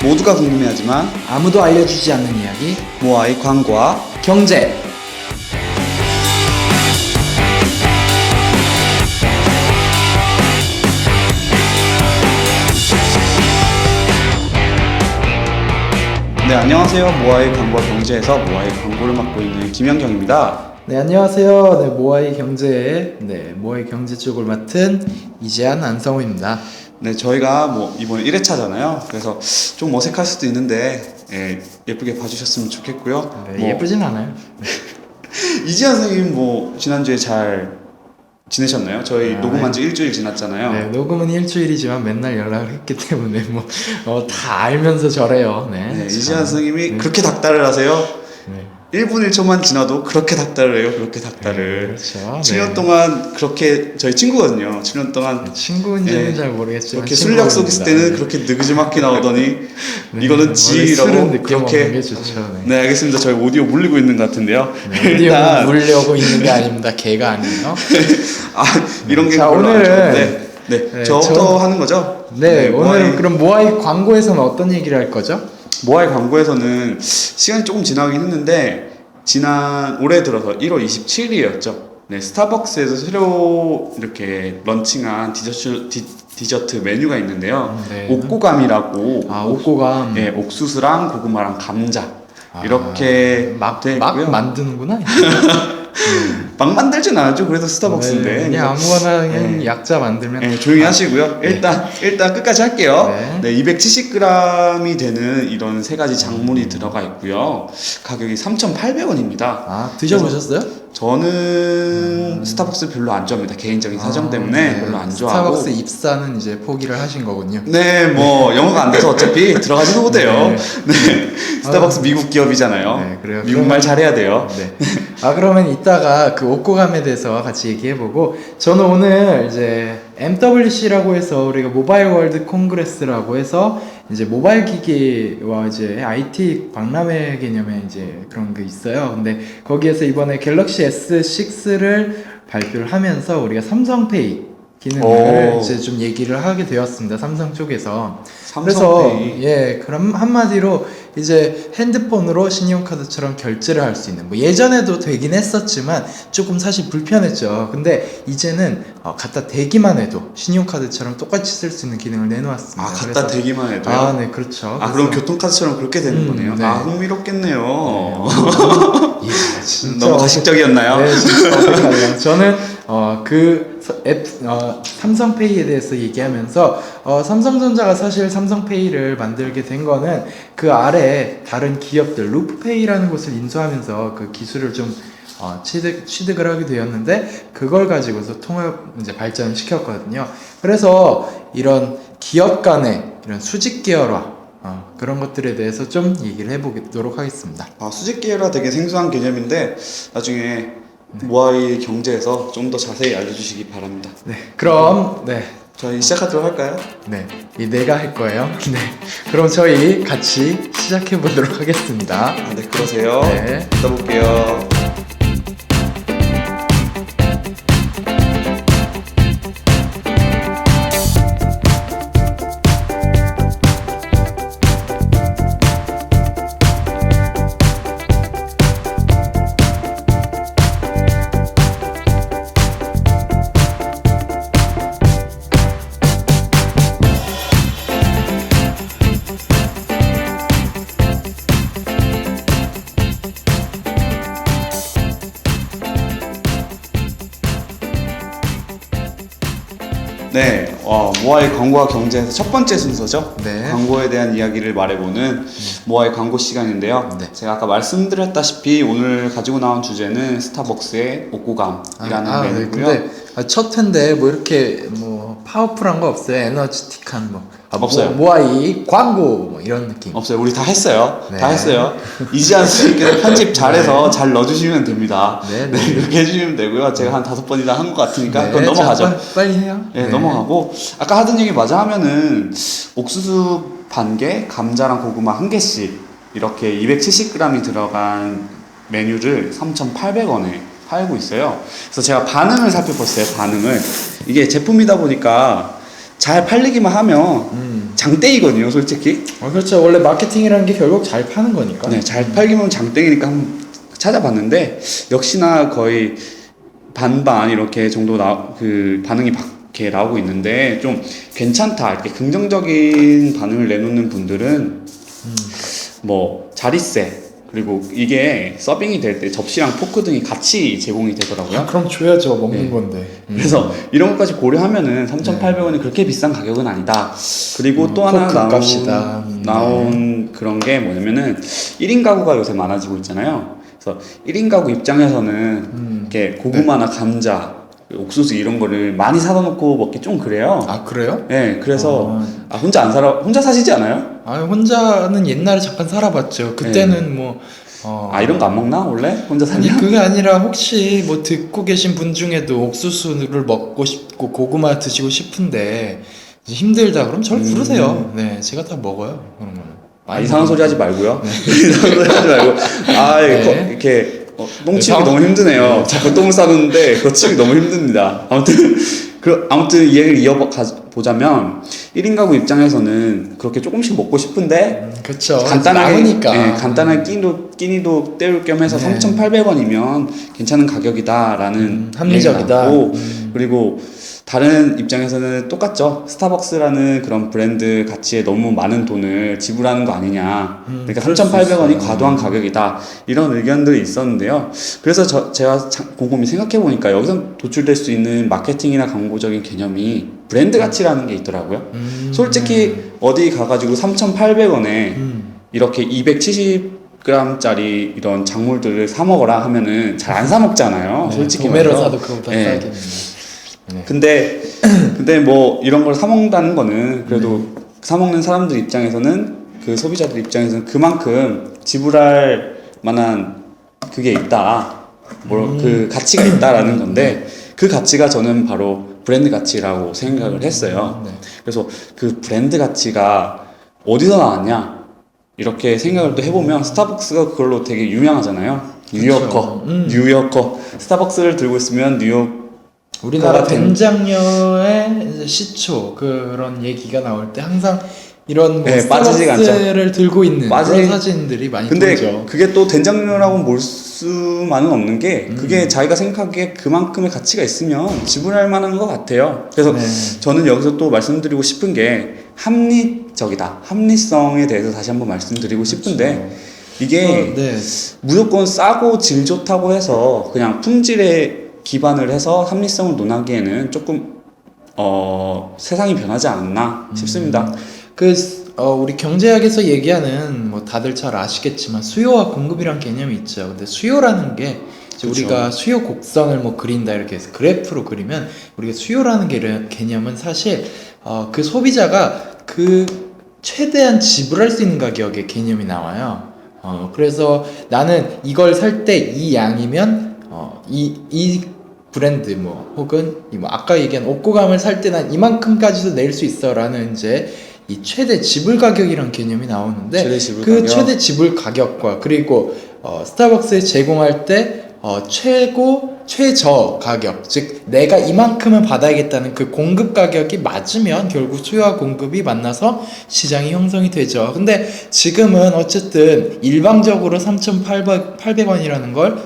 모두가 궁금해하지만 아무도 알려주지 않는 이야기 모아의 광고와 경제. 네, 안녕하세요. 모아의 광고와 경제에서 모아의 광고를 맡고 있는 김현경입니다. 네, 안녕하세요. 네, 모아이 경제의 모아이 경제 쪽을 맡은 이재한 안성우입니다. 네, 저희가 이번에 1회차잖아요. 그래서 좀 어색할 수도 있는데 예쁘게 봐주셨으면 좋겠고요. 네, 예쁘진 않아요. 이지한 선생님 지난주에 잘 지내셨나요? 저희 녹음한 지 일주일 지났잖아요. 네, 녹음은 일주일이지만 맨날 연락을 했기 때문에 다 알면서 저래요. 네, 이지한 선생님이 그렇게 닥달을 하세요. 네. 1분 1초만 지나도 그렇게 닥달을 해요. 그렇게 닥달을. 그렇죠. 7년 동안 그렇게 저희 친구거든요. 7년 동안 친구인지는 잘 모르겠지만 그렇게 술 약속 있을 때는 그렇게 느그지막히 나오더니 이거는 지라고 그렇게 좋죠. 네, 알겠습니다. 저희 오디오 물리고 있는 것 같은데요. 오디오 물려고 있는 게 아닙니다. 개가 아니에요. 이런 게 자, 별로 안 오늘은 좋은데 저부터 하는 거죠? 네, 오늘 그럼 모아이 광고에서는 어떤 얘기를 할 거죠? 모아의 광고에서는 시간이 조금 지나긴 했는데 지난 올해 들어서 1월 27일이었죠. 네, 스타벅스에서 새로 이렇게 런칭한 디저트 메뉴가 있는데요. 네. 옥고감이라고. 옥고감. 네, 옥수수랑 고구마랑 감자 이렇게 막 만드는구나. 막 만들진 않았죠. 그래도 스타벅스인데. 그냥 아무거나 그냥 약자 만들면. 조용히 하시고요. 일단 끝까지 할게요. 네. 270g이 되는 이런 세 가지 작물이 들어가 있고요. 가격이 3,800원입니다. 드셔보셨어요? 저는 스타벅스 별로 안 좋아합니다. 개인적인 사정 때문에 별로 안 좋아하고. 스타벅스 입사는 이제 포기를 하신 거군요. 네, 영어가 안 돼서 어차피 들어가지도 못해요. 네. 스타벅스 미국 기업이잖아요. 네, 그래요. 미국말 잘해야 돼요. 네. 그러면 이따가 그 옥고감에 대해서 같이 얘기해보고, 저는 오늘 이제 MWC라고 해서 우리가 모바일 월드 콩그레스라고 해서 이제 모바일 기기와 이제 IT 박람회 개념의 이제 그런 게 있어요. 근데 거기에서 이번에 갤럭시 S6를 발표를 하면서 우리가 삼성페이 기능을 이제 좀 얘기를 하게 되었습니다. 삼성 쪽에서. 삼성페이. 그럼 한마디로 이제 핸드폰으로 신용카드처럼 결제를 할 수 있는, 예전에도 되긴 했었지만 조금 사실 불편했죠. 근데 이제는 갖다 대기만 해도 신용카드처럼 똑같이 쓸 수 있는 기능을 내놓았습니다. 갖다 대기만 해도요? 네, 그렇죠. 그럼 교통카드처럼 그렇게 되는 거네요. 네. 흥미롭겠네요. 진짜 너무 가식적이었나요? 네, 진짜 어색하네요. 저는 삼성페이에 대해서 얘기하면서 삼성전자가 사실 삼성페이를 만들게 된 거는 그 아래 다른 기업들 루프페이라는 곳을 인수하면서 그 기술을 좀 취득을 하게 되었는데, 그걸 가지고서 통합 이제 발전시켰거든요. 그래서 이런 기업 간의 이런 수직 계열화 그런 것들에 대해서 좀 얘기를 해보도록 하겠습니다. 수직 계열화 되게 생소한 개념인데 나중에 모아이 경제에서 좀 더 자세히 알려주시기 바랍니다. 네, 그럼 저희 시작하도록 할까요? 내가 할 거예요. 네, 그럼 저희 같이 시작해 보도록 하겠습니다. 네, 그러세요. 네. 이따 볼게요. 네, 모아의 광고와 경제에서 첫 번째 순서죠. 네. 광고에 대한 이야기를 말해보는 모아의 광고 시간인데요. 네. 제가 아까 말씀드렸다시피 오늘 가지고 나온 주제는 스타벅스의 옥고감이라는 메뉴고요. 근데 첫 회인데 이렇게 파워풀한 거 없어요? 에너지틱한 없어요. 모아이 광고 이런 느낌. 없어요. 우리 다 했어요. 네. 다 했어요. 이지한 선생님께서 편집 잘해서 잘 넣어주시면 됩니다. 네. 그렇게 해주시면 되고요. 제가 한 5번이나 한 것 같으니까 네, 그건 넘어가죠. 자, 빨리 해요. 네, 넘어가고 아까 하던 얘기 마저 하면은 옥수수 반 개, 감자랑 고구마 한 개씩 이렇게 270g이 들어간 메뉴를 3,800원에 팔고 있어요. 그래서 제가 반응을 살펴봤어요. 반응을. 이게 제품이다 보니까 잘 팔리기만 하면 장땡이거든요, 솔직히. 그렇죠. 원래 마케팅이라는 게 결국 잘 파는 거니까. 네, 잘 팔기면 장땡이니까 한번 찾아봤는데 역시나 거의 반반 이렇게 정도 그 반응이 이렇게 나오고 있는데 좀 괜찮다 이렇게 긍정적인 반응을 내놓는 분들은 뭐 자릿세 그리고 이게 서빙이 될 때 접시랑 포크 등이 같이 제공이 되더라고요. 그럼 줘야죠. 먹는 네. 건데. 그래서 이런 것까지 고려하면은 3,800원이 그렇게 비싼 가격은 아니다. 그리고 또 하나 포크 값이다. 나온 그런 게 뭐냐면은 1인 가구가 요새 많아지고 있잖아요. 그래서 1인 가구 입장에서는 이렇게 고구마나 감자, 옥수수 이런 거를 많이 사다 놓고 먹기 좀 그래요. 아 그래요? 네, 그래서 혼자 사시지 않아요? 혼자는 옛날에 잠깐 살아봤죠. 그때는 뭐 이런 거 안 먹나 원래? 혼자 아니 살면? 그게 아니라 혹시 뭐 듣고 계신 분 중에도 옥수수를 먹고 싶고 고구마 드시고 싶은데 이제 힘들다 그럼 저를 부르세요. 네, 제가 다 먹어요. 그런 거는. 이상한 소리 하지 말고요. 이상한 소리 하지 말고. 네. 이렇게 똥치기 네, 너무 힘드네요. 자꾸 똥을 싸는데 그거 치기 너무 힘듭니다. 아무튼 이 얘기를 이어보자면 1인 가구 입장에서는 그렇게 조금씩 먹고 싶은데 그렇죠. 간단하게 남으니까. 네, 간단하게 끼니도 때울 겸 해서 네. 3,800원이면 괜찮은 가격이다라는 합리적이다. 얘기가 나왔고, 그리고 다른 입장에서는 똑같죠. 스타벅스라는 그런 브랜드 가치에 너무 많은 돈을 지불하는 거 아니냐. 그러니까 그럴 수 3,800원이 있어요. 과도한 가격이다. 이런 의견들이 있었는데요. 그래서 제가 곰곰이 생각해 보니까 여기서 도출될 수 있는 마케팅이나 광고적인 개념이 브랜드 가치라는 게 있더라고요. 솔직히 어디 가가지고 3,800원에 이렇게 270g짜리 이런 작물들을 사 먹어라 하면은 잘 안 사 먹잖아요. 솔직히 도매로 말해서. 사도 그거보다 네. 싸겠네. 네. 근데 뭐 이런 걸 사 먹는다는 거는 그래도 사 먹는 사람들 입장에서는 그 소비자들 입장에서는 그만큼 지불할 만한 그게 있다. 그 가치가 있다라는 건데 그 가치가 저는 바로 브랜드 가치라고 생각을 했어요. 네. 그래서 그 브랜드 가치가 어디서 나왔냐? 이렇게 생각을 또 해보면 스타벅스가 그걸로 되게 유명하잖아요. 뉴요커. 스타벅스를 들고 있으면 뉴욕 우리나라 같은- 된장녀의 이제 시초 그런 얘기가 나올 때 항상 이런 뭐 네, 빠지지가 스타벅스를 들고 있는 빠지- 그런 사진들이 많이 근데 돌죠. 그게 또 된장녀라고 볼 수만은 없는 게 그게 자기가 생각하기에 그만큼의 가치가 있으면 지불할 만한 것 같아요. 그래서 네. 저는 여기서 또 말씀드리고 싶은 게 합리적이다. 합리성에 대해서 다시 한번 말씀드리고 싶은데 이게 네. 무조건 싸고 질 좋다고 해서 그냥 품질에 기반을 해서 합리성을 논하기에는 조금 세상이 변하지 않았나 싶습니다. 우리 경제학에서 얘기하는 뭐 다들 잘 아시겠지만 수요와 공급이란 개념이 있죠. 근데 수요라는 게 이제 그쵸. 우리가 수요 곡선을 뭐 그린다 이렇게 해서 그래프로 그리면 우리가 수요라는 개념은 사실 그 소비자가 그 최대한 지불할 수 있는 가격의 개념이 나와요. 그래서 나는 이걸 살 때 이 양이면 이 브랜드 뭐 혹은 뭐 아까 얘기한 옷고감을 살 때 난 이만큼까지도 낼 수 있어라는 이제 이 최대 지불 가격이란 개념이 나오는데 최대 지불 그 가격. 최대 지불 가격과 그리고 스타벅스에 제공할 때 최저 가격 즉 내가 이만큼은 받아야겠다는 그 공급 가격이 맞으면 결국 수요와 공급이 만나서 시장이 형성이 되죠. 근데 지금은 어쨌든 일방적으로 3,800원이라는 걸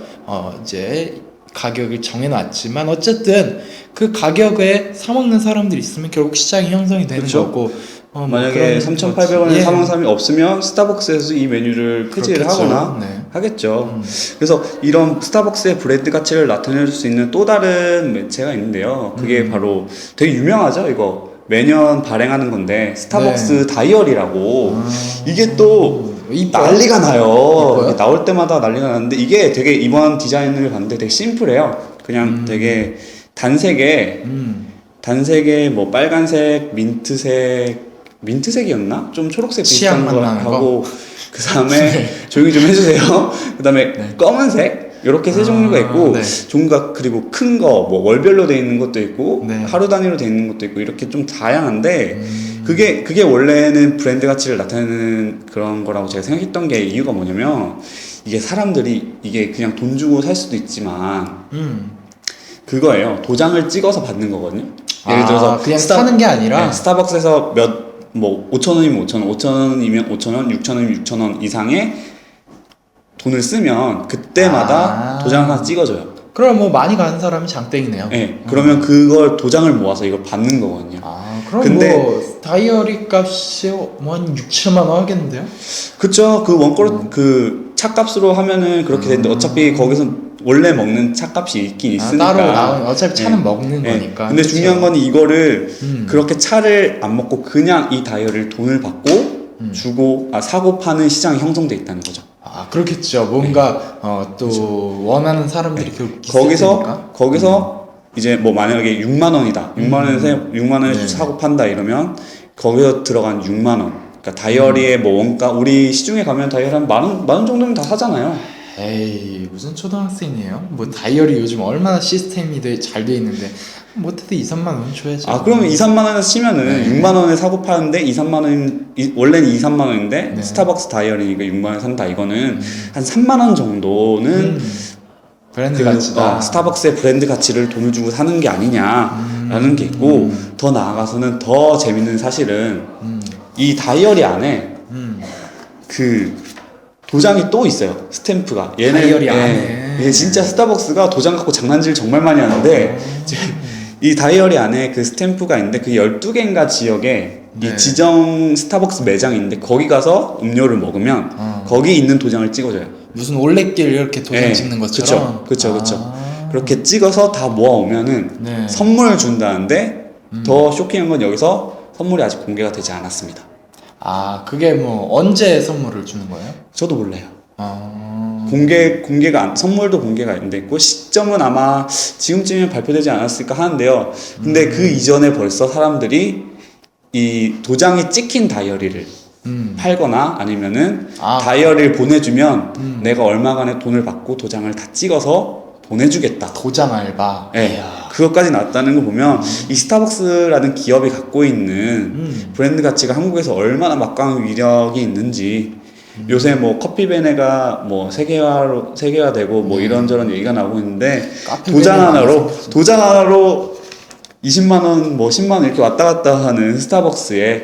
이제 가격을 정해놨지만 어쨌든 그 가격에 사먹는 사람들이 있으면 결국 시장이 형성이 되는 그쵸. 거고 만약에 3,800원에 사먹는 사람이 없으면 스타벅스에서 이 메뉴를 폐지를 그렇겠죠. 하거나 네. 하겠죠. 그래서 이런 스타벅스의 브랜드 가치를 나타낼 수 있는 또 다른 매체가 있는데요. 그게 바로 되게 유명하죠. 이거 매년 발행하는 건데 스타벅스 다이어리라고 이게 또 이뻐요? 난리가 나요. 이뻐요? 이게 나올 때마다 난리가 나는데 이게 되게 이번 디자인을 봤는데 되게 심플해요. 그냥 되게 단색에 뭐 빨간색, 민트색이었나? 좀 초록색 비슷한 치약맛 거 나는 하고 그 다음에 조용히 좀 해주세요. 그 다음에 검은색 이렇게 세 종류가 있고 네. 종류가 그리고 큰 거 뭐 월별로 돼 있는 것도 있고 네. 하루 단위로 돼 있는 것도 있고 이렇게 좀 다양한데 그게 원래는 브랜드 가치를 나타내는 그런 거라고 제가 생각했던 게 이유가 뭐냐면 이게 사람들이 이게 그냥 돈 주고 살 수도 있지만 그거예요. 도장을 찍어서 받는 거거든요. 예를 들어서 그냥 사는 게 아니라 스타벅스에서 몇 뭐 5,000원이면 5,000원, 5,000원이면 5,000원, 6,000원이면 6,000원 이상의 돈을 쓰면 그때마다 도장을 하나 찍어줘요. 그럼 뭐 많이 가는 사람이 장땡이네요. 네, 그러면 그걸 도장을 모아서 이걸 받는 거거든요. 그럼 근데 뭐 다이어리 값이 뭐 한 6, 7만 원 하겠는데요? 그쵸. 그 원가로 그 차값으로 하면은 그렇게 되는데 어차피 거기서 원래 먹는 차값이 있긴 있으니까. 따로 나온 어차피 차는 네. 먹는 네. 거니까. 근데 그쵸? 중요한 건 이거를 음. 그렇게 차를 안 먹고 그냥 이 다이어리를 돈을 받고 주고 사고 파는 시장이 형성돼 있다는 거죠. 그렇겠죠. 뭔가 또 원하는 사람들이 결국 있을 테니까. 거기서 이제 뭐 만약에 6만 원이다. 6만 원에 네. 사고 판다 이러면 거기서 들어간 6만 원. 그러니까 다이어리의 뭐 원가 우리 시중에 가면 다이어리 한 만 원 정도면 다 사잖아요. 에이 무슨 초등학생이에요? 뭐 다이어리 요즘 얼마나 시스템이 잘 돼 있는데 못해도 2, 3만 원 줘야죠. 그러면 2, 3만 원에서 치면은 네. 6만 원에 사고 파는데 2, 3만 원 원래는 2, 3만 원인데 네. 스타벅스 다이어리니까 6만 원에 산다. 이거는 한 3만 원 정도는 브랜드 가치다. 스타벅스의 브랜드 가치를 돈을 주고 사는 게 아니냐라는 게 있고 더 나아가서는 더 재밌는 사실은 이 다이어리 안에 그 도장이 또 있어요. 스탬프가. 다이어리 안에. 얘 진짜 스타벅스가 도장 갖고 장난질 정말 많이 하는데 이 다이어리 안에 그 스탬프가 있는데 그 12개인가 지역에 네. 이 지정 스타벅스 매장이 있는데 거기 가서 음료를 먹으면 거기 있는 도장을 찍어줘요. 무슨 올레길 이렇게 도장 네. 찍는 것처럼. 그쵸. 그렇게 찍어서 다 모아오면은 네. 선물을 준다는데 더 쇼킹한 건 여기서 선물이 아직 공개가 되지 않았습니다. 그게 뭐 언제 선물을 주는 거예요? 저도 몰라요. 공개가 선물도 공개가 안 됐고 시점은 아마 지금쯤이면 발표되지 않았을까 하는데요. 근데 그 이전에 벌써 사람들이 이 도장이 찍힌 다이어리를 팔거나 아니면은 다이어리를 보내주면 내가 얼마간의 돈을 받고 도장을 다 찍어서 보내주겠다. 도장 알바. 네, 그것까지 나왔다는 거 보면 이 스타벅스라는 기업이 갖고 있는 브랜드 가치가 한국에서 얼마나 막강한 위력이 있는지 요새 뭐 커피베네가 뭐 세계화되고 뭐 이런저런 얘기가 나오고 있는데 도장 하나로 20만 원, 뭐 10만 원 이렇게 왔다 갔다 하는 스타벅스의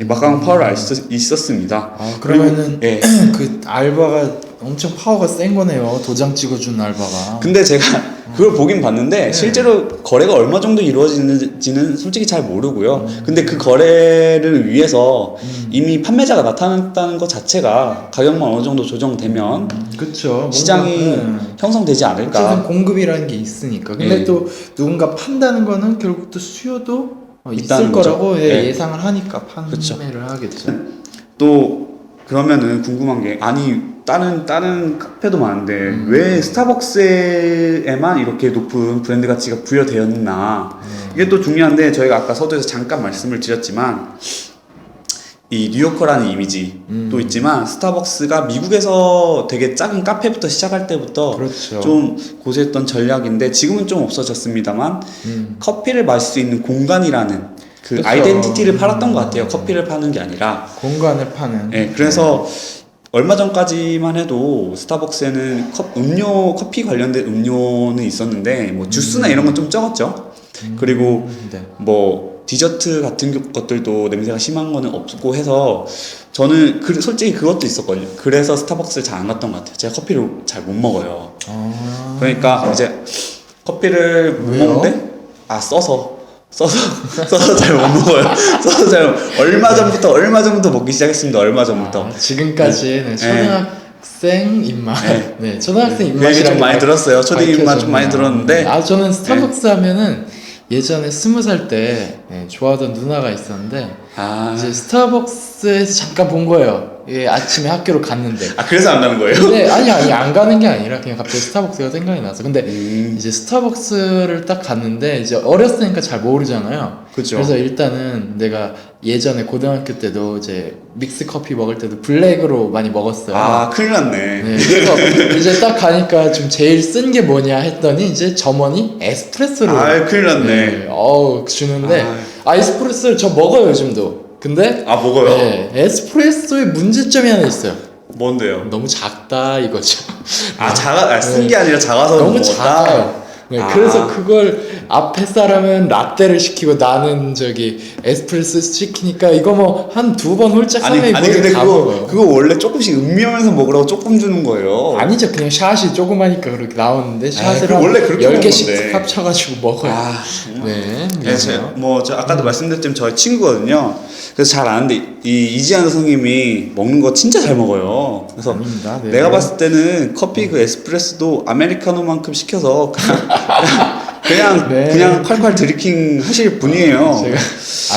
막강한 파워를 알 수 있었습니다. 그러면은 예. 그 알바가 엄청 파워가 센 거네요. 도장 찍어준 알바가. 근데 제가 그걸 보긴 봤는데 실제로 거래가 얼마 정도 이루어지는지는 솔직히 잘 모르고요. 근데 그 거래를 위해서 이미 판매자가 나타났다는 것 자체가 가격만 어느 정도 조정되면 그쵸. 시장이 형성되지 어쨌든 않을까. 공급이라는 게 있으니까. 근데 예. 또 누군가 판다는 거는 결국 또 수요도 있을 있다는 거죠. 거라고 예. 예상을 하니까 판매를 그쵸. 하겠죠. 또 그러면은 궁금한 게 다른 카페도 많은데 왜 스타벅스에만 이렇게 높은 브랜드 가치가 부여되었나. 이게 또 중요한데 저희가 아까 서두에서 잠깐 말씀을 드렸지만 이 뉴요커라는 이미지도 있지만 스타벅스가 미국에서 되게 작은 카페부터 시작할 때부터 그렇죠. 좀 고수했던 전략인데 지금은 좀 없어졌습니다만 커피를 마실 수 있는 공간이라는 그 그렇죠. 아이덴티티를 팔았던 것 같아요. 커피를 파는 게 아니라. 공간을 파는. 네, 그래서 얼마 전까지만 해도 스타벅스에는 커피 관련된 음료는 있었는데 뭐 주스나 이런 건 좀 적었죠. 그리고 네. 뭐 디저트 같은 것들도 냄새가 심한 거는 없고 해서 저는 솔직히 그것도 있었거든요. 그래서 스타벅스를 잘 안 갔던 것 같아요. 제가 커피를 잘 못 먹어요. 그러니까 이제 커피를 못 왜요? 먹는데 써서 잘 못 먹어요. 얼마 전부터 먹기 시작했습니다. 얼마 전부터. 지금까지 네, 초등학생 입맛. 네, 초등학생 그 얘기 입맛이라고 좀 많이 들었어요. 초딩 입맛 좀 많이 들었는데. 저는 스타벅스 하면은 예전에 20살 때 좋아하던 누나가 있었는데 이제 스타벅스에서 잠깐 본 거예요. 아침에 학교로 갔는데. 그래서 안 가는 거예요? 근데 아니 안 가는 게 아니라 그냥 갑자기 스타벅스가 생각이 나서. 근데 이제 스타벅스를 딱 갔는데 이제 어렸으니까 잘 모르잖아요. 그죠. 그래서 일단은 내가 예전에 고등학교 때도 이제 믹스 커피 먹을 때도 블랙으로 많이 먹었어요. 큰일 났네. 네, 그래서 이제 딱 가니까 좀 제일 쓴 게 뭐냐 했더니 이제 점원이 에스프레소를 큰일 났네. 주는데 에스프레소를 저 먹어요 요즘도. 근데 먹어요? 네, 에스프레소의 문제점이 하나 있어요. 뭔데요? 너무 작다 이거죠. 쓴 게 아니라 작아서 너무 먹었다? 작아요. 네, 아. 그래서 그걸 앞에 사람은 라떼를 시키고 나는 저기 에스프레소 시키니까 이거 뭐 한 두 번 홀짝 하면 아니 근데 다 먹어요. 그거 원래 조금씩 음미하면서 먹으라고 조금 주는 거예요. 아니죠, 그냥 샷이 조그마니까 그렇게 나오는데 샷을 그 한 원래 그렇게 10개씩 먹는데. 합쳐가지고 먹어요. 아, 네, 네, 미안해요. 저 아까도 말씀드렸지만 저희 친구거든요. 그래서 잘 아는데 이지한 선생님이 먹는 거 진짜 잘 먹어요. 그래서 아닙니다. 네. 내가 봤을 때는 커피 그 에스프레소도 아메리카노만큼 시켜서 네. 그냥 콸콸 드리킹 하실 분이에요. 제가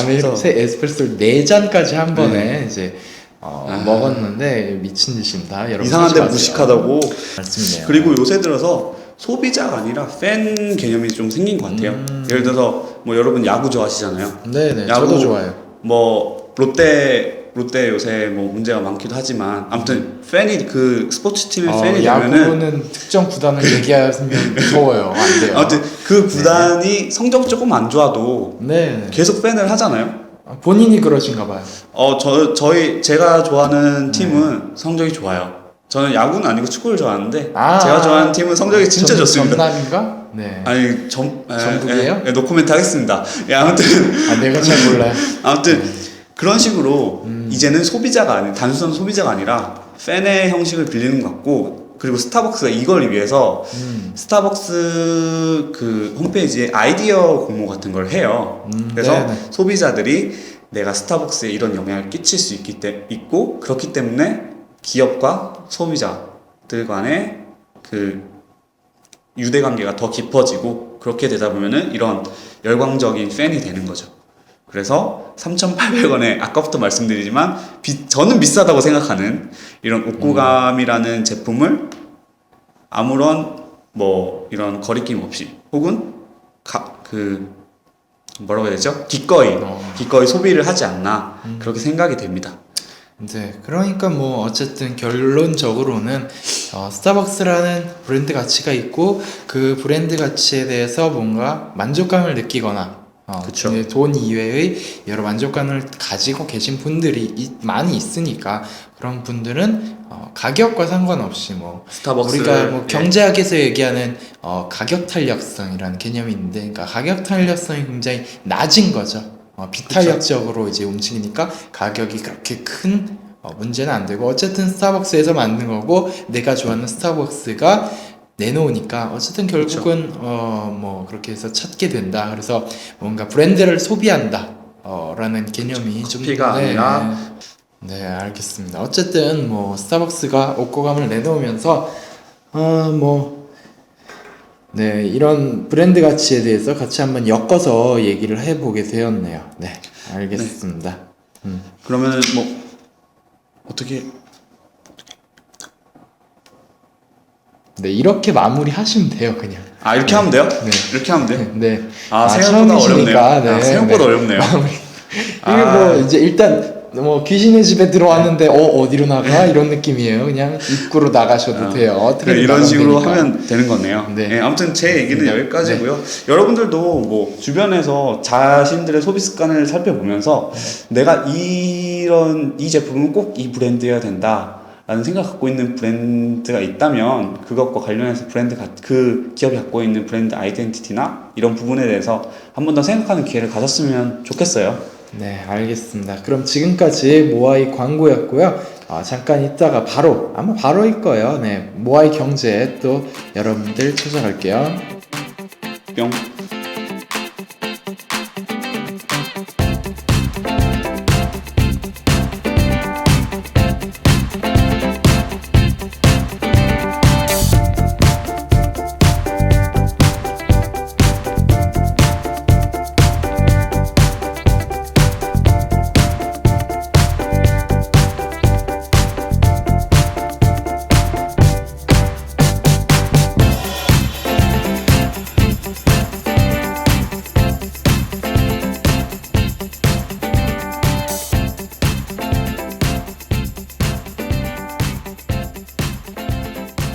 아메리카노 에스프레소를 4잔까지 한 번에 이제 먹었는데 미친 짓입니다. 여러분 이상한데 하지 마세요. 무식하다고. 말씀이네요. 그리고 요새 들어서 소비자가 아니라 팬 개념이 좀 생긴 것 같아요. 예를 들어서 뭐 여러분 야구 좋아하시잖아요. 네네, 야구, 저도 좋아요. 뭐 롯데 요새 뭐 문제가 많기도 하지만 아무튼 팬이 그 스포츠 팀의 팬이 되면은 야구는 특정 구단을 얘기하면 무서워요. 안 돼요. 아무튼 그 구단이 성적 조금 안 좋아도 네. 계속 팬을 하잖아요. 본인이 그러신가 봐요. 제가 좋아하는 팀은 성적이 좋아요. 저는 야구는 아니고 축구를 좋아하는데 아, 제가 좋아하는 팀은 성적이 진짜 좋습니다. 전남인가? 네. 아니 전북이에요? 노코멘트 하겠습니다. 아무튼 내가 잘 몰라요. 아무튼 그런 식으로 이제는 소비자가 아닌 단순한 소비자가 아니라 팬의 형식을 빌리는 것 같고, 그리고 스타벅스가 이걸 위해서 스타벅스 그 홈페이지에 아이디어 공모 같은 걸 해요. 그래서 네네. 소비자들이 내가 스타벅스에 이런 영향을 끼칠 수 있고 그렇기 때문에 기업과 소비자들 간의 그 유대관계가 더 깊어지고, 그렇게 되다 보면은 이런 열광적인 팬이 되는 거죠. 그래서 3,800원에 아까부터 말씀드리지만 저는 비싸다고 생각하는 이런 옥구감이라는 제품을 아무런 뭐 이런 거리낌 없이, 혹은 뭐라고 해야 되죠? 기꺼이 소비를 하지 않나 그렇게 생각이 됩니다. 네, 그러니까 뭐 어쨌든 결론적으로는 스타벅스라는 브랜드 가치가 있고 그 브랜드 가치에 대해서 뭔가 만족감을 느끼거나 그쵸. 돈 이외의 여러 만족감을 가지고 계신 분들이 많이 있으니까, 그런 분들은 가격과 상관없이 뭐 우리가 뭐 경제학에서 얘기하는 가격 탄력성이라는 개념이 있는데, 그러니까 가격 탄력성이 굉장히 낮은 거죠. 비탄력적으로 이제 움직이니까 가격이 그렇게 큰 문제는 안 되고, 어쨌든 스타벅스에서 만든 거고 내가 좋아하는 스타벅스가 내놓으니까 어쨌든 결국은 뭐 그렇게 해서 찾게 된다. 그래서 뭔가 브랜드를 소비한다 라는 개념이 좀 커피가 아니라. 네, 알겠습니다. 어쨌든 뭐 스타벅스가 옥고감을 내놓으면서 네, 이런 브랜드 가치에 대해서 같이 한번 엮어서 얘기를 해보게 되었네요. 네, 알겠습니다. 그러면은 뭐 어떻게 네, 이렇게 마무리 하시면 돼요, 그냥. 이렇게 하면 돼요? 네. 이렇게 하면 돼요? 네. 생각보다 처음이시니까, 어렵네요. 네, 생각보다 네. 어렵네요. 이게 뭐 이제 일단 뭐 귀신의 집에 들어왔는데 어디로 나가 이런 느낌이에요. 그냥 입구로 나가셔도 돼요. 어떻게 이런 식으로 하면 되는 거네요. 네. 네, 아무튼 제 얘기는 여기까지고요. 여러분들도 뭐 주변에서 자신들의 소비 습관을 살펴보면서 내가 이 제품은 꼭 이 브랜드여야 된다 라는 생각 갖고 있는 브랜드가 있다면, 그것과 관련해서 그 기업이 갖고 있는 브랜드 아이덴티티나 이런 부분에 대해서 한 번 더 생각하는 기회를 가졌으면 좋겠어요. 네, 알겠습니다. 그럼 지금까지 모아이 광고였고요. 잠깐 있다가 아마 바로일 거예요. 네, 모아이 경제 또 여러분들 찾아갈게요. 뿅.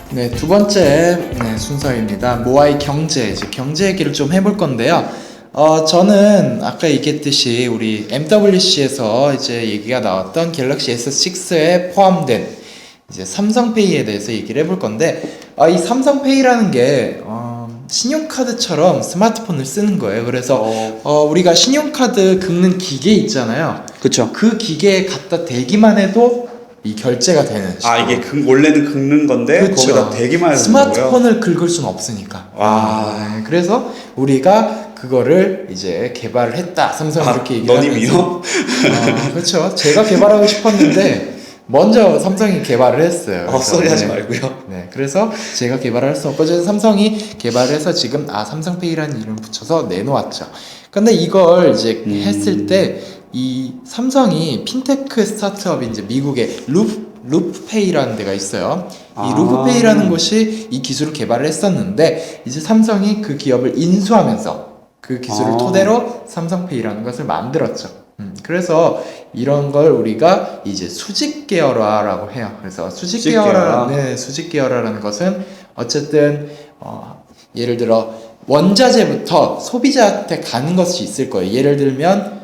네, 두 번째 순서입니다. 모아이 경제, 이제 경제 얘기를 좀 해볼 건데요. 저는 아까 얘기했듯이 우리 MWC에서 이제 얘기가 나왔던 갤럭시 S6에 포함된 이제 삼성페이에 대해서 얘기를 해볼 건데, 이 삼성페이라는 게 신용카드처럼 스마트폰을 쓰는 거예요. 그래서 어, 우리가 신용카드 긁는 기계 있잖아요. 그쵸. 그 기계에 갖다 대기만 해도 이 결제가 되는 아, 식으로. 이게 원래는 긁는 건데 그쵸. 거기다 대기만 해서 스마트폰을 긁을 수는 없으니까. 와. 그래서 우리가 그거를 이제 개발을 했다. 삼성이 이렇게 얘기를 너님이요? 그렇죠. 제가 개발하고 싶었는데 먼저 삼성이 개발을 했어요. 그래서 헛소리 하지 말고요. 네, 그래서 제가 개발할 수 없고 그래서 삼성이 개발해서 지금 삼성페이라는 이름을 붙여서 내놓았죠. 근데 이걸 이제 했을 때 이 삼성이 핀테크 스타트업이 이제 미국의 루프페이라는 데가 있어요. 이 루프페이라는 곳이 이 기술을 개발을 했었는데 이제 삼성이 그 기업을 인수하면서 그 기술을 토대로 삼성페이라는 것을 만들었죠. 그래서 이런 걸 우리가 이제 수직 계열화라고 해요. 그래서 수직 계열화, 네, 수직 계열화라는 것은 어쨌든 예를 들어 원자재부터 소비자한테 가는 것이 있을 거예요. 예를 들면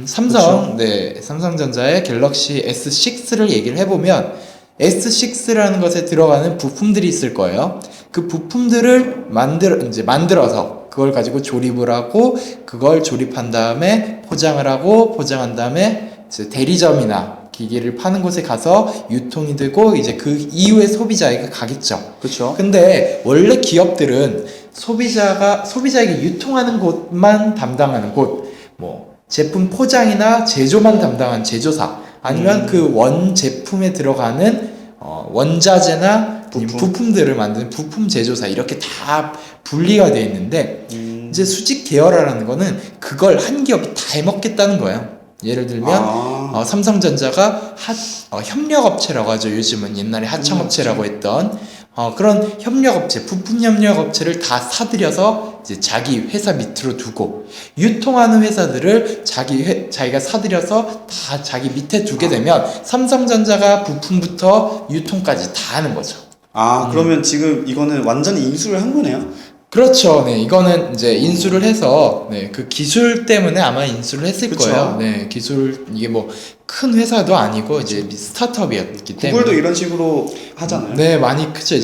삼성, 네, 삼성전자의 갤럭시 S6를 얘기를 해보면 S6라는 것에 들어가는 부품들이 있을 거예요. 그 부품들을 만들어서 그걸 가지고 조립을 하고 그걸 조립한 다음에 포장을 하고 포장한 다음에 이제 대리점이나 기계를 파는 곳에 가서 유통이 되고 이제 그 이후에 소비자에게 가겠죠. 그렇죠. 근데 원래 기업들은 소비자에게 유통하는 곳만 담당하는 곳, 뭐 제품 포장이나 제조만 담당한 제조사, 아니면 그 원 제품에 들어가는 원자재나 부품들을 만드는 부품 제조사 이렇게 다 분리가 되어 있는데 이제 수직 계열화라는 거는 그걸 한 기업이 다 해먹겠다는 거예요. 예를 들면 삼성전자가 협력업체라고 하죠. 요즘은 옛날에 하청업체라고 했던 그런 협력업체, 부품 협력업체를 다 사들여서 이제 자기 회사 밑으로 두고 유통하는 회사들을 자기가 사들여서 다 자기 밑에 두게 되면 삼성전자가 부품부터 유통까지 다 하는 거죠. 그러면 지금 이거는 완전히 인수를 한 거네요? 그렇죠. 네, 이거는 이제 인수를 해서 그 기술 때문에 아마 인수를 했을 그쵸. 거예요. 네, 기술 이게 뭐 큰 회사도 아니고 이제 스타트업이었기 때문에. 구글도 이런 식으로 하잖아요. 네, 많이 크죠.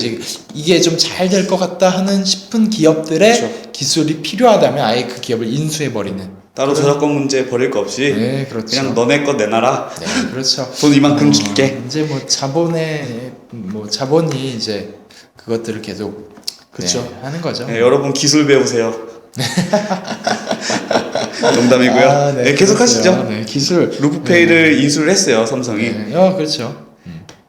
이게 좀 잘 될 것 같다 하는 싶은 기업들의 그쵸. 기술이 필요하다면 아예 그 기업을 인수해 버리는. 따로 저작권 문제 버릴 거 없이 네, 그렇죠. 그냥 너네 거 내놔라. 네, 그렇죠. 돈 이만큼 줄게. 이제 뭐 자본이 이제 그것들을 계속 그쵸. 하는 거죠. 네, 여러분 기술 배우세요. 농담이고요. 네, 계속 하시죠. 네, 기술. 루프페이를 인수를 했어요, 삼성이. 네, 그렇죠.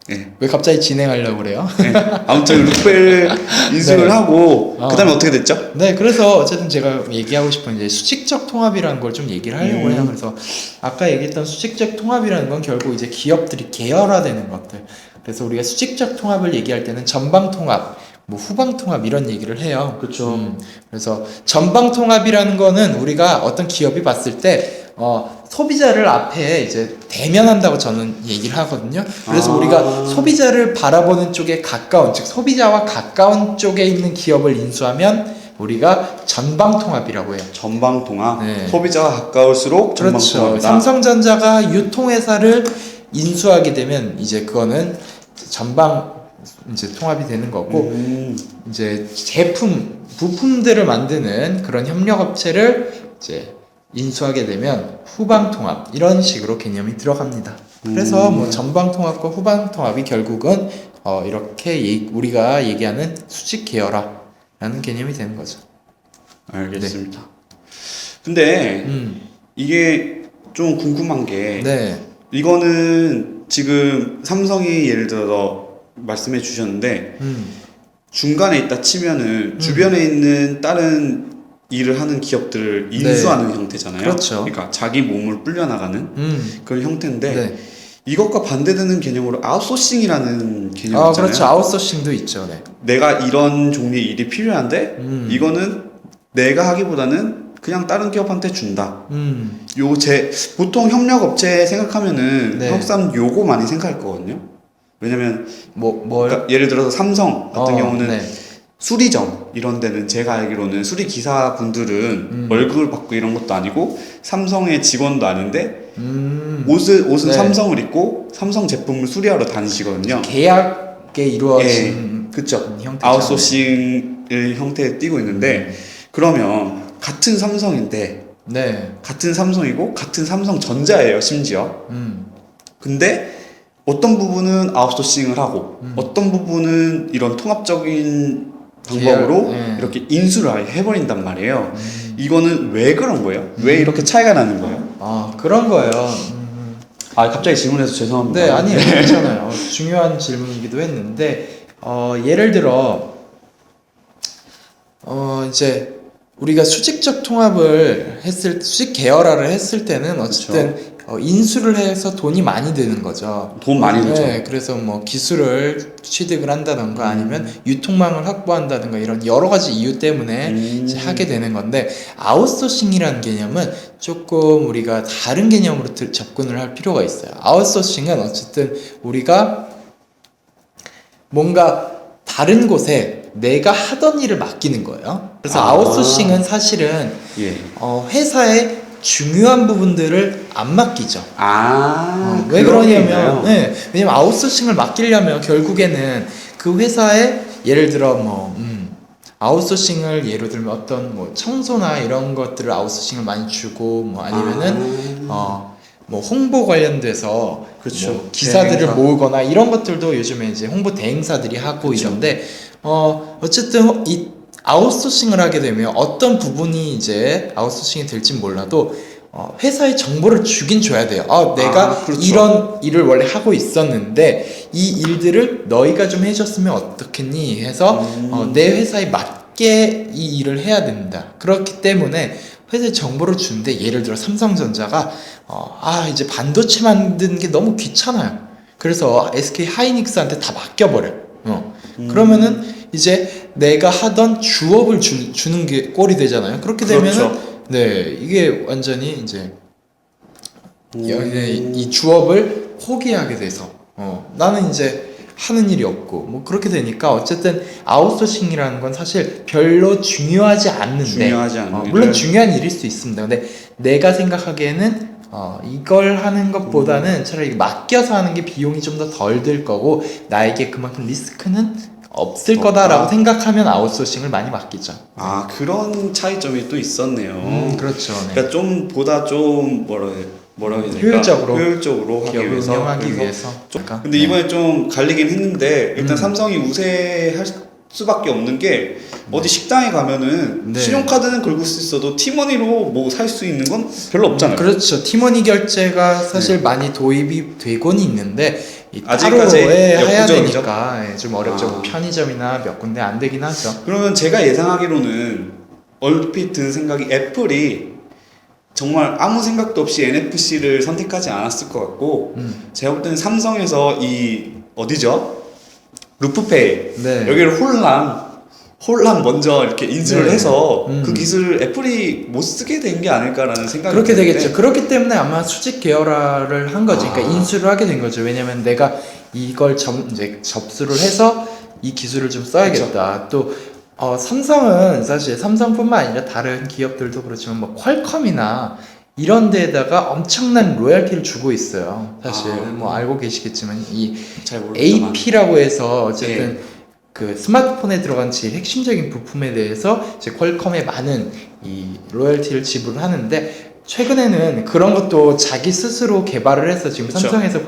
네. 왜 갑자기 진행하려고 그래요? 네. 아무튼 루프페이를 인수를 네. 하고 그다음에 어떻게 됐죠? 네, 그래서 어쨌든 제가 얘기하고 싶은 이제 수직적 통합이라는 걸 좀 얘기를 하려고 해요. 그래서 아까 얘기했던 수직적 통합이라는 건 결국 이제 기업들이 계열화되는 것들. 그래서 우리가 수직적 통합을 얘기할 때는 전방 통합, 뭐 후방 통합 이런 얘기를 해요. 그렇죠. 그래서 전방 통합이라는 거는 우리가 어떤 기업이 봤을 때 소비자를 앞에 이제 대면한다고 저는 얘기를 하거든요. 그래서 우리가 소비자를 바라보는 쪽에 가까운, 즉 소비자와 가까운 쪽에 있는 기업을 인수하면 우리가 전방 통합이라고 해요. 전방 통합. 네. 소비자가 가까울수록 전방 그렇죠. 통합이다. 삼성전자가 유통회사를 인수하게 되면 이제 그거는 전방 이제 통합이 되는 거고 이제 부품들을 만드는 그런 협력업체를 이제 인수하게 되면 후방 통합 이런 식으로 개념이 들어갑니다. 그래서 뭐 전방 통합과 후방 통합이 결국은 이렇게 우리가 얘기하는 수직 계열화라는 개념이 되는 거죠. 알겠습니다. 근데 이게 좀 궁금한 게 네. 이거는 지금 삼성이 예를 들어서 말씀해 주셨는데 중간에 있다 치면은 주변에 있는 다른 일을 하는 기업들을 인수하는 형태잖아요. 그렇죠. 그러니까 자기 몸을 불려나가는 그런 형태인데 네. 이것과 반대되는 개념으로 아웃소싱이라는 개념이 있잖아요. 그렇죠. 아웃소싱도 있죠. 네. 내가 이런 종류의 일이 필요한데 이거는 내가 하기보다는 그냥 다른 기업한테 준다. 보통 협력업체 생각하면은 네. 한국 사람 요거 많이 생각할 거거든요. 왜냐면 뭘? 그러니까 예를 들어서 삼성 같은 경우는 네. 수리점 이런 데는 제가 알기로는 수리 기사 분들은 월급을 받고 이런 것도 아니고 삼성의 직원도 아닌데 옷은 네. 삼성을 입고 삼성 제품을 수리하러 다니시거든요. 계약에 이루어진 그쵸. 형태죠. 아웃소싱 형태에 띄고 있는데 그러면 같은 삼성인데 네. 같은 삼성이고 같은 삼성전자예요 심지어. 음. 근데 어떤 부분은 아웃소싱을 하고 어떤 부분은 이런 통합적인 방법으로 네. 이렇게 인수를 아예 해버린단 말이에요. 이거는 왜 그런 거예요? 왜 이렇게 차이가 나는 거예요? 아, 그런 거예요. 아 갑자기 질문해서 죄송합니다. 네, 아니에요. 괜찮아요. 중요한 질문이기도 했는데, 예를 들어, 이제 우리가 수직적 통합을 수직 계열화를 했을 때는 어쨌든 인수를 해서 돈이 많이 드는 거죠. 돈 많이 들죠. 네, 그래서 뭐 기술을 취득을 한다던가 아니면 유통망을 확보한다든가 이런 여러 가지 이유 때문에 이제 하게 되는 건데, 아웃소싱이라는 개념은 조금 우리가 다른 개념으로 접근을 할 필요가 있어요. 아웃소싱은 어쨌든 우리가 뭔가 다른 곳에 내가 하던 일을 맡기는 거예요. 그래서 아웃소싱은 사실은 예. 회사의 중요한 부분들을 안 맡기죠. 왜 그런 게 그러냐면, 있나요? 네, 왜냐면 아웃소싱을 맡기려면 결국에는 그 회사에 예를 들어 아웃소싱을 예를 들면 어떤 뭐 청소나 이런 것들을 아웃소싱을 많이 주고 뭐 아니면은 뭐 홍보 관련돼서 그렇죠. 뭐 기사들을 대행사. 모으거나 이런 것들도 요즘에 이제 홍보 대행사들이 하고 그쵸. 이런데 어쨌든 이 아웃소싱을 하게 되면 어떤 부분이 이제 아웃소싱이 될지 몰라도 회사의 정보를 주긴 줘야 돼요. 내가 그렇죠. 이런 일을 원래 하고 있었는데 이 일들을 너희가 좀 해줬으면 어떻겠니 해서 내 회사에 맞게 이 일을 해야 된다. 그렇기 때문에 회사에 정보를 주는데 예를 들어 삼성전자가 이제 반도체 만드는 게 너무 귀찮아요. 그래서 SK 하이닉스한테 다 맡겨버려. 그러면은 이제 내가 하던 주업을 주는 게 꼴이 되잖아요. 그렇게 되면은 그렇죠. 네, 이게 완전히 이제 이 주업을 포기하게 돼서 나는 이제 하는 일이 없고 뭐 그렇게 되니까 어쨌든 아웃소싱이라는 건 사실 별로 중요하지 않는데 중요하지 않은 물론 일을. 중요한 일일 수 있습니다. 근데 내가 생각하기에는 이걸 하는 것보다는 차라리 맡겨서 하는 게 비용이 좀 더 덜 들 거고 나에게 그만큼 리스크는 없을 거다라고 생각하면 아웃소싱을 많이 맡기죠. 그런 차이점이 또 있었네요. 그렇죠. 네. 그러니까 좀 보다 좀 뭐라 해야 될까? 효율적으로 하기 기업을 위해서. 운영하기 그래서 위해서. 좀, 그러니까, 근데 네. 이번에 좀 갈리긴 했는데 일단 삼성이 우세할 수밖에 없는 게 어디 식당에 가면은 네. 신용카드는 걸고 있어도 티머니로 뭐 살 수 있는 건 별로 없잖아요. 그렇죠. 티머니 결제가 사실 많이 도입이 되곤 있는데 아직까지 따로 해야 역부족이죠? 되니까 좀 어렵죠. 뭐 편의점이나 몇 군데 안 되긴 하죠. 그러면 제가 예상하기로는 얼핏 드는 생각이 애플이 정말 아무 생각도 없이 NFC를 선택하지 않았을 것 같고 제가 볼 때는 삼성에서 이 어디죠? 루프페이 네. 여기를 홀랑 먼저 이렇게 인수를 네. 해서 그 기술을 애플이 못 쓰게 된 게 아닐까라는 생각이 그렇게 드는데 되겠죠. 그렇기 때문에 아마 수직 계열화를 한 거지. 그러니까 인수를 하게 된 거죠. 왜냐면 내가 이걸 이제 접수를 해서 이 기술을 좀 써야겠다. 또 삼성은 사실 삼성뿐만 아니라 다른 기업들도 그렇지만 뭐 퀄컴이나 이런 데에다가 엄청난 로열티를 주고 있어요. 사실 뭐 알고 계시겠지만 이 잘 모르겠지만 AP라고 해서 어쨌든 그 스마트폰에 들어간 제일 핵심적인 부품에 대해서 이제 퀄컴에 많은 이 로열티를 지불을 하는데 최근에는 그런 것도 자기 스스로 개발을 해서 지금 그쵸. 삼성에서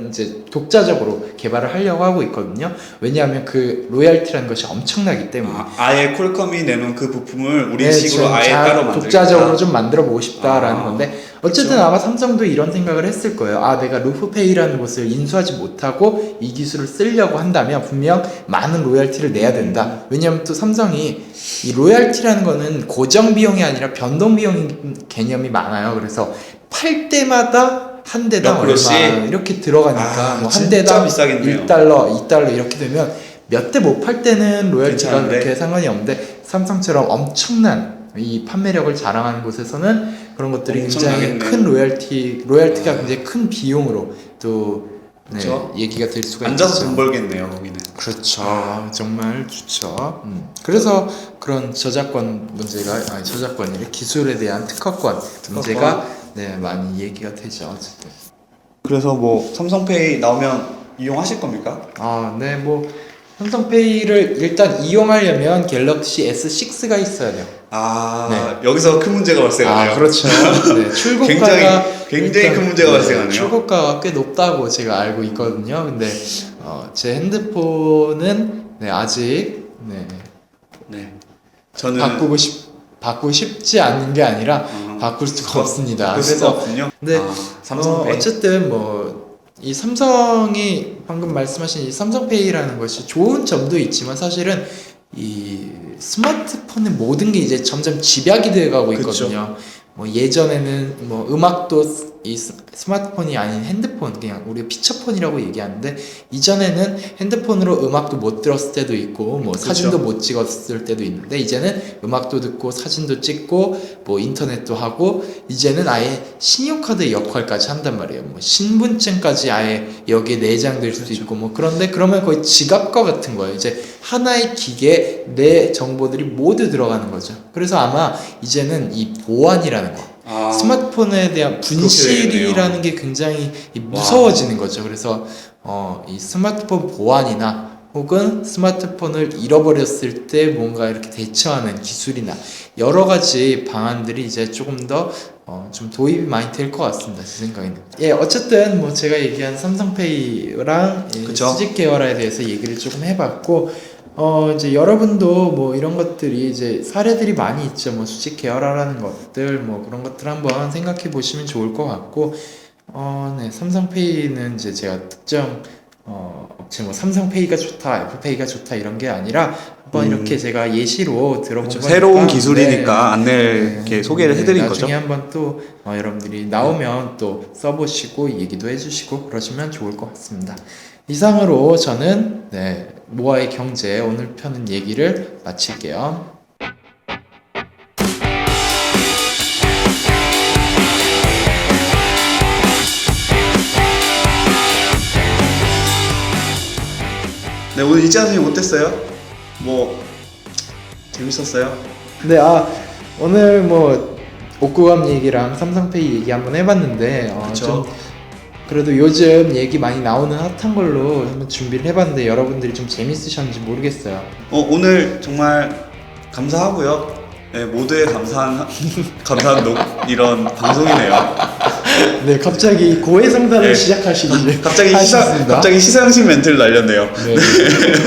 이제 독자적으로 개발을 하려고 하고 있거든요. 왜냐하면 그 로열티라는 것이 엄청나기 때문에. 아예 퀄컴이 내놓은 그 부품을 우리 네, 식으로 지금 아예 따로 만들겠다. 독자적으로 좀 만들어 보고 싶다라는 건데 어쨌든 그쵸. 아마 삼성도 이런 생각을 했을 거예요. 내가 루프페이라는 곳을 인수하지 못하고 이 기술을 쓰려고 한다면 분명 많은 로열티를 내야 된다. 왜냐하면 또 삼성이 이 로열티라는 거는 고정 비용이 아니라 변동 비용 개념이 많아요. 그래서 팔 때마다 한 대당 몇 얼마 프로씩? 이렇게 들어가니까 뭐 한 진짜 대당 비싸겠네요. 1달러, 2달러 이렇게 되면 몇 대 못 팔 때는 로열티가 괜찮은데? 그렇게 상관이 없는데 삼성처럼 엄청난 이 판매력을 자랑하는 곳에서는 그런 것들이 굉장히 엄청나겠네요. 큰 로열티가 굉장히 큰 비용으로 또 그쵸? 얘기가 될 수가 앉아서 있죠. 돈 벌겠네요 거기는. 그렇죠. 정말 좋죠. 그래서 그런 저작권 문제가 저작권이 기술에 대한 특허권 문제가 많이 얘기가 되죠. 어쨌든. 그래서 뭐 삼성페이 나오면 이용하실 겁니까? 네, 뭐 삼성페이를 일단 이용하려면 갤럭시 S6가 있어야 돼요. 여기서 큰 문제가 발생하네요. 그렇죠. 네, 출고가가 굉장히 큰 문제가 발생하네요. 출고가가 꽤 높다고 제가 알고 있거든요. 근데 제 핸드폰은 아직 저는 바꾸고 싶지 않는 게 아니라 바꿀 수가 없습니다. 바꿀 수가 없군요. 근데 삼성페이. 어쨌든 이 삼성이 방금 말씀하신 이 삼성페이라는 것이 좋은 점도 있지만 사실은 이 스마트폰의 모든 게 이제 점점 집약이 되어가고 있거든요. 예전에는 음악도 이 스마트폰이 아닌 핸드폰, 그냥 우리가 피처폰이라고 얘기하는데, 이전에는 핸드폰으로 음악도 못 들었을 때도 있고 사진도 못 찍었을 때도 있는데, 이제는 음악도 듣고 사진도 찍고 인터넷도 하고, 이제는 아예 신용카드의 역할까지 한단 말이에요. 신분증까지 아예 여기에 내장될 수도 있고 그런데 그러면 거의 지갑과 같은 거예요. 이제 하나의 기계에 내 정보들이 모두 들어가는 거죠. 그래서 아마 이제는 이 보안이라는 거, 스마트폰에 대한 분실이라는 게 굉장히 무서워지는 거죠. 그래서 이 스마트폰 보안이나 혹은 스마트폰을 잃어버렸을 때 뭔가 이렇게 대처하는 기술이나 여러 가지 방안들이 이제 조금 더 좀 도입이 많이 될 것 같습니다. 제 생각에는. 어쨌든 제가 얘기한 삼성페이랑 수직 계열화에 대해서 얘기를 조금 해봤고, 이제 여러분도 이런 것들이 이제 사례들이 많이 있죠. 수직 계열화라는 것들, 그런 것들 한번 생각해 보시면 좋을 것 같고, 삼성페이는 이제 제가 특정 업체 삼성페이가 좋다, 애플페이가 좋다 이런 게 아니라 한번 이렇게 제가 예시로 들어본 거니까, 새로운 기술이니까 안내를 이렇게 소개를 해드린 거죠. 나중에 한번 또 여러분들이 나오면 또 써보시고 얘기도 해주시고 그러시면 좋을 것 같습니다. 이상으로 저는 모아의 경제 오늘 편은 얘기를 마칠게요. 네, 오늘 이지아 선생님 어땠어요? 재밌었어요? 네, 오늘 옥구감 얘기랑 삼성페이 얘기 한번 해봤는데, 좀 그래도 요즘 얘기 많이 나오는 핫한 걸로 한번 준비를 해봤는데 여러분들이 좀 재밌으셨는지 모르겠어요. 오늘 정말 감사하고요. 모두의 감사한 이런 방송이네요. 네, 갑자기 고해성사를 시작하시길 갑자기 시상식 멘트를 날렸네요.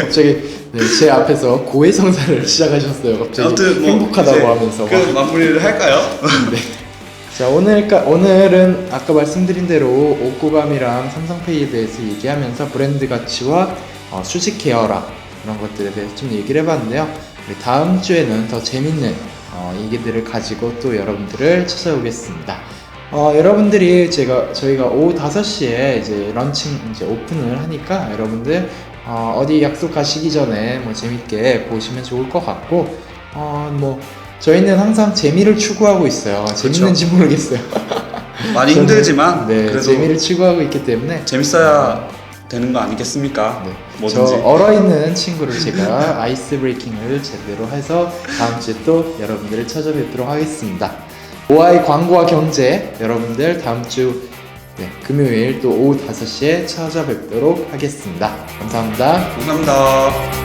갑자기 제 앞에서 고해성사를 시작하셨어요. 갑자기 아무튼 행복하다고 하면서. 마무리를 할까요? 네. 자, 오늘은 아까 말씀드린 대로 옥고감이랑 삼성페이에 대해서 얘기하면서 브랜드 가치와 수직 계열화 그런 것들에 대해서 좀 얘기를 해봤는데요. 우리 다음 주에는 더 재밌는 얘기들을 가지고 또 여러분들을 찾아오겠습니다. 여러분들이 저희가 오후 5시에 이제 오픈을 하니까 여러분들 어디 약속 가시기 전에 재밌게 보시면 좋을 것 같고, 저희는 항상 재미를 추구하고 있어요. 재밌는지 모르겠어요. 많이 힘들지만 그래도 재미를 추구하고 있기 때문에 재밌어야 되는 거 아니겠습니까? 저 얼어있는 친구를 제가 아이스 브레이킹을 제대로 해서 다음 주에 또 여러분들을 찾아뵙도록 하겠습니다. 모아의 광고와 경제, 여러분들 다음 주 금요일 또 오후 5시에 찾아뵙도록 하겠습니다. 감사합니다. 감사합니다.